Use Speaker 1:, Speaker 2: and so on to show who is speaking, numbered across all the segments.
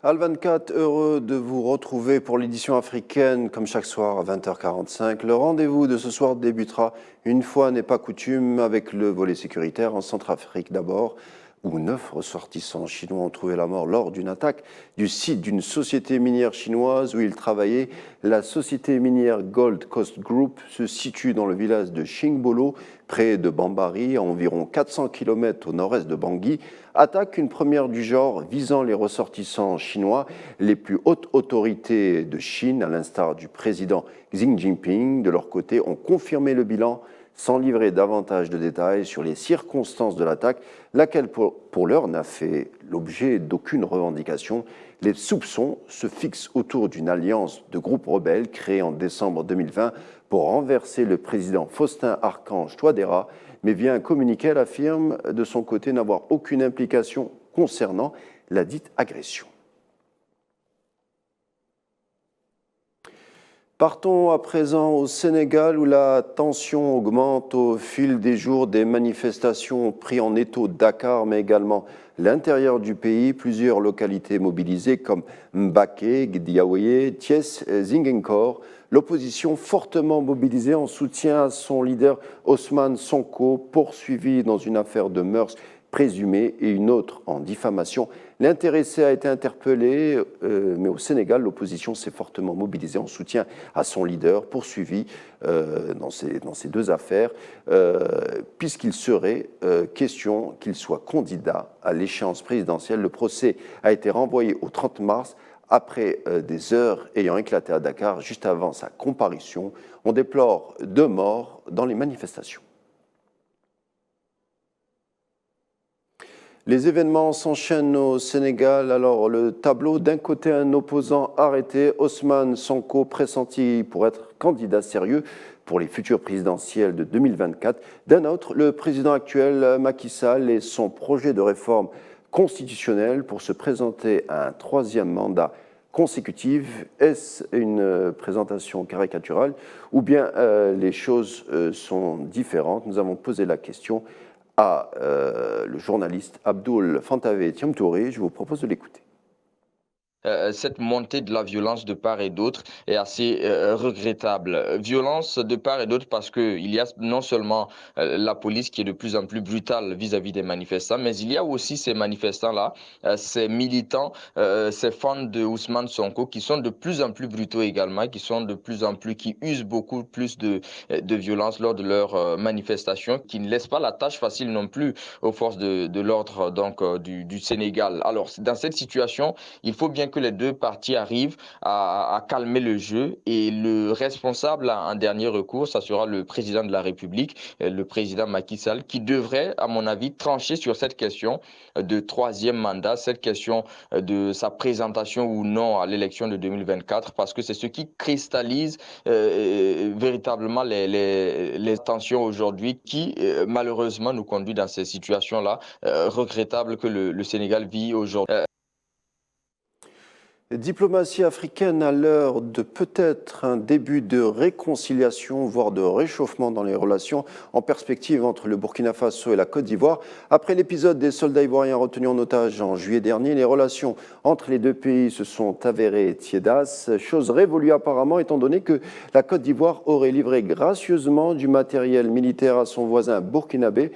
Speaker 1: Al24, heureux de vous retrouver pour l'édition africaine, comme chaque soir à 20h45. Le rendez-vous de ce soir débutera, une fois n'est pas coutume, avec le volet sécuritaire en Centrafrique d'abord, où 9 ressortissants chinois ont trouvé la mort lors d'une attaque du site d'une société minière chinoise où ils travaillaient. La société minière Gold Coast Group se situe dans le village de Xingbolo, près de Bambari, à environ 400 km au nord-est de Bangui. Attaque une première du genre visant les ressortissants chinois. Les plus hautes autorités de Chine, à l'instar du président Xi Jinping, de leur côté, ont confirmé le bilan sans livrer davantage de détails sur les circonstances de l'attaque, laquelle pour l'heure n'a fait l'objet d'aucune revendication. Les soupçons se fixent autour d'une alliance de groupes rebelles créée en décembre 2020 pour renverser le président Faustin-Archange Touadéra, mais via un communiqué, elle affirme de son côté n'avoir aucune implication concernant la dite agression. Partons à présent au Sénégal où la tension augmente au fil des jours. Des manifestations ont pris en étau Dakar, mais également l'intérieur du pays. Plusieurs localités mobilisées comme Mbaké, Guédiaoye, Thiès, Ziguinchor. L'opposition fortement mobilisée en soutien à son leader Ousmane Sonko, poursuivi dans une affaire de mœurs présumée et une autre en diffamation. L'intéressé a été interpellé, mais au Sénégal, l'opposition s'est fortement mobilisée en soutien à son leader, poursuivi dans ces deux affaires, puisqu'il serait question qu'il soit candidat à l'échéance présidentielle. Le procès a été renvoyé au 30 mars, après des heures ayant éclaté à Dakar, juste avant sa comparution. On déplore 2 morts dans les manifestations. Les événements s'enchaînent au Sénégal. Alors, le tableau, d'un côté, un opposant arrêté, Ousmane Sonko, pressenti pour être candidat sérieux pour les futures présidentielles de 2024. D'un autre, le président actuel, Macky Sall, et son projet de réforme constitutionnelle pour se présenter à un 3e mandat consécutif. Est-ce une présentation caricaturale ou bien les choses sont différentes? Nous avons posé la question à le journaliste Abdoul Fantavé Thiamtouré. Je vous propose de l'écouter.
Speaker 2: Cette montée de la violence de part et d'autre est assez regrettable. Violence de part et d'autre parce qu'il y a non seulement la police qui est de plus en plus brutale vis-à-vis des manifestants, mais il y a aussi ces manifestants-là, ces militants, ces fans de Ousmane Sonko qui sont de plus en plus brutaux également, qui usent beaucoup plus de violence lors de leurs manifestations, qui ne laissent pas la tâche facile non plus aux forces de l'ordre du Sénégal. Alors, dans cette situation, il faut bien que les deux parties arrivent à calmer le jeu et le responsable en dernier recours, ça sera le président de la République, le président Macky Sall, qui devrait, à mon avis, trancher sur cette question de 3e mandat, cette question de sa présentation ou non à l'élection de 2024, parce que c'est ce qui cristallise véritablement les tensions aujourd'hui qui, malheureusement, nous conduit dans ces situations-là regrettables que le Sénégal vit aujourd'hui.
Speaker 1: Diplomatie africaine à l'heure de peut-être un début de réconciliation, voire de réchauffement dans les relations en perspective entre le Burkina Faso et la Côte d'Ivoire. Après l'épisode des soldats ivoiriens retenus en otage en juillet dernier, les relations entre les deux pays se sont avérées tiédasses, chose révolue apparemment étant donné que la Côte d'Ivoire aurait livré gracieusement du matériel militaire à son voisin burkinabé.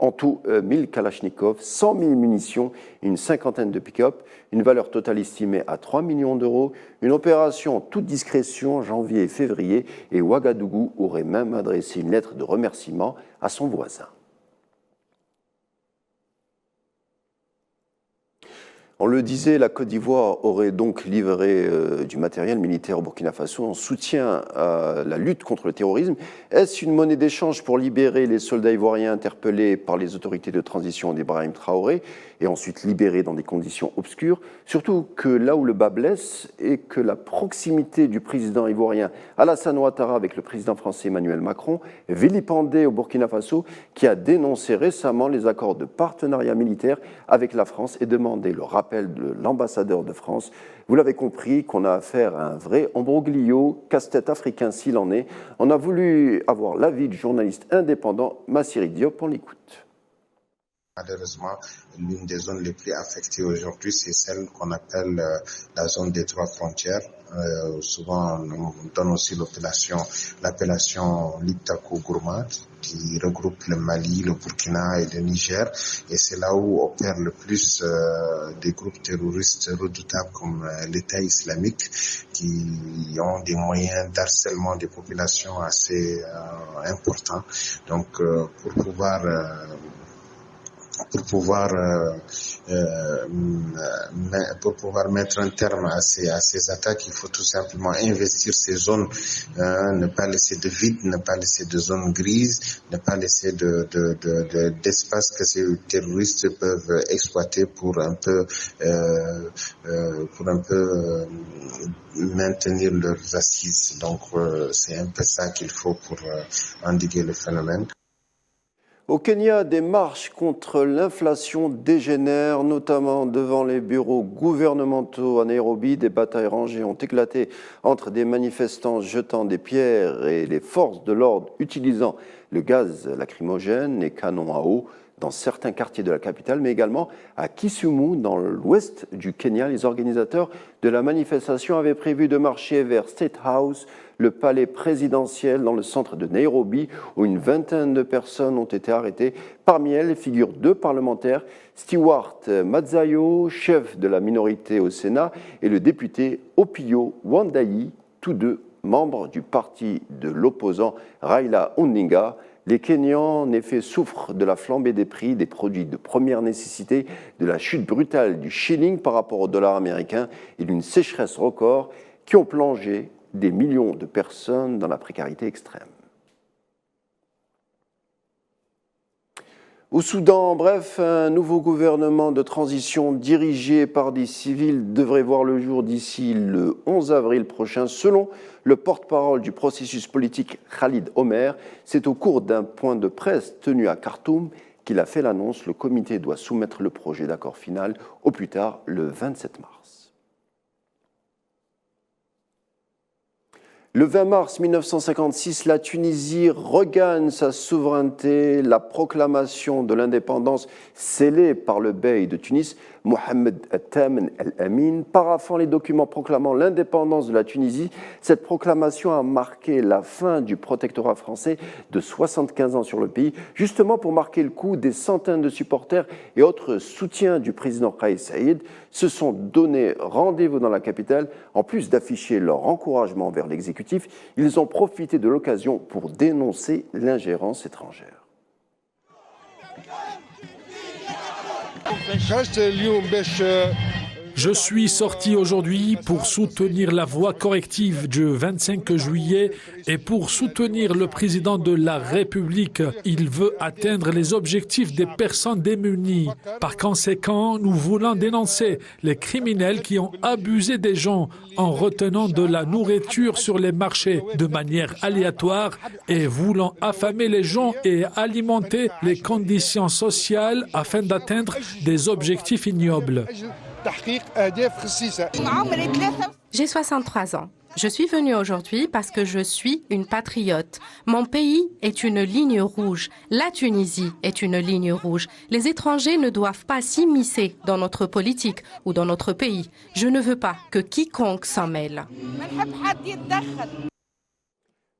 Speaker 1: En tout, 1000 Kalachnikov, 100 000 munitions, une cinquantaine de pick-up, une valeur totale estimée à 3 millions d'euros. Une opération en toute discrétion en janvier et février, et Ouagadougou aurait même adressé une lettre de remerciement à son voisin. On le disait, la Côte d'Ivoire aurait donc livré du matériel militaire au Burkina Faso en soutien à la lutte contre le terrorisme. Est-ce une monnaie d'échange pour libérer les soldats ivoiriens interpellés par les autorités de transition d'Ibrahim Traoré et ensuite libérés dans des conditions obscures? Surtout que là où le bas blesse est que la proximité du président ivoirien Alassane Ouattara avec le président français Emmanuel Macron, vilipendé au Burkina Faso, qui a dénoncé récemment les accords de partenariat militaire avec la France et demandé le rappel de l'ambassadeur de France. Vous l'avez compris qu'on a affaire à un vrai imbroglio, casse-tête africain s'il en est. On a voulu avoir l'avis du journaliste indépendant Massiri Diop, on l'écoute.
Speaker 3: Malheureusement, l'une des zones les plus affectées aujourd'hui, c'est celle qu'on appelle la zone des 3 frontières. Souvent, on donne aussi l'appellation Liptako-Gourmad, qui regroupe le Mali, le Burkina et le Niger. Et c'est là où opèrent le plus des groupes terroristes redoutables comme l'État islamique, qui ont des moyens d'harcèlement des populations assez importants. Donc, pour pouvoir mettre un terme à ces attaques, il faut tout simplement investir ces zones, ne pas laisser de vide, ne pas laisser de zones grises, ne pas laisser d'espace que ces terroristes peuvent exploiter pour un peu maintenir leurs assises. Donc c'est un peu ça qu'il faut pour endiguer le phénomène.
Speaker 1: Au Kenya, des marches contre l'inflation dégénèrent, notamment devant les bureaux gouvernementaux à Nairobi. Des batailles rangées ont éclaté entre des manifestants jetant des pierres et les forces de l'ordre utilisant le gaz lacrymogène et canons à eau dans certains quartiers de la capitale, mais également à Kisumu, dans l'ouest du Kenya. Les organisateurs de la manifestation avaient prévu de marcher vers State House, le palais présidentiel dans le centre de Nairobi, où une vingtaine de personnes ont été arrêtées. Parmi elles figurent 2 parlementaires, Stewart Madzayo, chef de la minorité au Sénat, et le député Opiyo Wandayi, tous 2 membres du parti de l'opposant Raila Odinga. Les Kenyans, en effet, souffrent de la flambée des prix des produits de première nécessité, de la chute brutale du shilling par rapport au dollar américain et d'une sécheresse record qui ont plongé des millions de personnes dans la précarité extrême. Au Soudan, bref, un nouveau gouvernement de transition dirigé par des civils devrait voir le jour d'ici le 11 avril prochain, selon le porte-parole du processus politique Khalid Omer. C'est au cours d'un point de presse tenu à Khartoum qu'il a fait l'annonce. Le comité doit soumettre le projet d'accord final au plus tard le 27 mars. Le 20 mars 1956, la Tunisie regagne sa souveraineté. La proclamation de l'indépendance scellée par le bey de Tunis, Mohamed Tamen El-Amin, paraphant les documents proclamant l'indépendance de la Tunisie. Cette proclamation a marqué la fin du protectorat français de 75 ans sur le pays, justement pour marquer le coup. Des centaines de supporters et autres soutiens du président Kais Saïd se sont donné rendez-vous dans la capitale. En plus d'afficher leur encouragement envers l'exécutif, ils ont profité de l'occasion pour dénoncer l'ingérence étrangère.
Speaker 4: Je suis sorti aujourd'hui pour soutenir la voie corrective du 25 juillet et pour soutenir le président de la République. Il veut atteindre les objectifs des personnes démunies. Par conséquent, nous voulons dénoncer les criminels qui ont abusé des gens en retenant de la nourriture sur les marchés de manière aléatoire et voulant affamer les gens et alimenter les conditions sociales afin d'atteindre des objectifs ignobles.
Speaker 5: J'ai 63 ans. Je suis venue aujourd'hui parce que je suis une patriote. Mon pays est une ligne rouge. La Tunisie est une ligne rouge. Les étrangers ne doivent pas s'immiscer dans notre politique ou dans notre pays. Je ne veux pas que quiconque s'en mêle.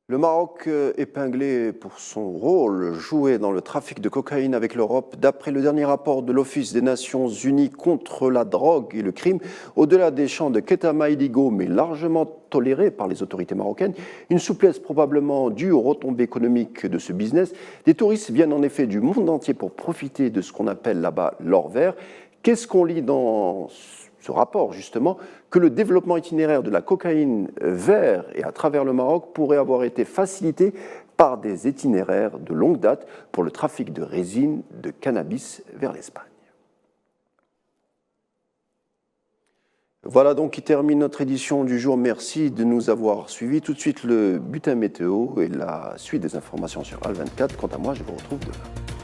Speaker 1: Le Maroc épinglé pour son rôle joué dans le trafic de cocaïne avec l'Europe. D'après le dernier rapport de l'Office des Nations Unies contre la drogue et le crime, au-delà des champs de kétama illégaux, mais largement tolérés par les autorités marocaines, une souplesse probablement due aux retombées économiques de ce business. Des touristes viennent en effet du monde entier pour profiter de ce qu'on appelle là-bas l'or vert. Qu'est-ce qu'on lit dans ce rapport, justement, que le développement itinéraire de la cocaïne vers et à travers le Maroc pourrait avoir été facilité par des itinéraires de longue date pour le trafic de résine de cannabis vers l'Espagne. Voilà donc qui termine notre édition du jour. Merci de nous avoir suivis. Tout de suite, le bulletin météo et la suite des informations sur AL24. Quant à moi, je vous retrouve demain.